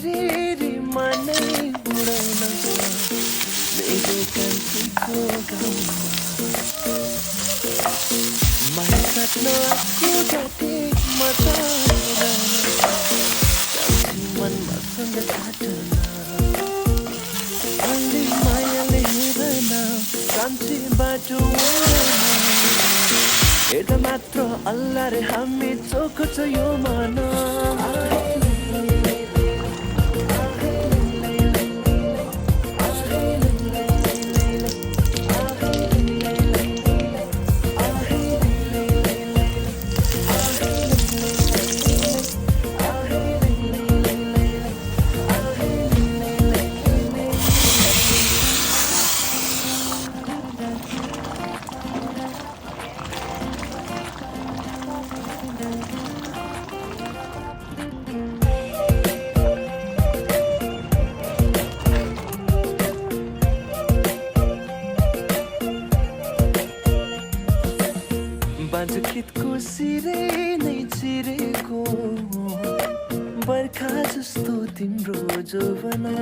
सिरेरीमा नै उडाउन मेरो कान्छीको गाउँमा माया काट्न आएको जाते म त कान्छी मनमा सँग काट्न अलि मायाले हेर्न कान्छी बाटो हेर्दा मात्र अल्लाह रे हामी चोखो छ यो मन बाँझो खेतको सिरे नै चिरेको बर्खा जस्तो तिम्रो जोबना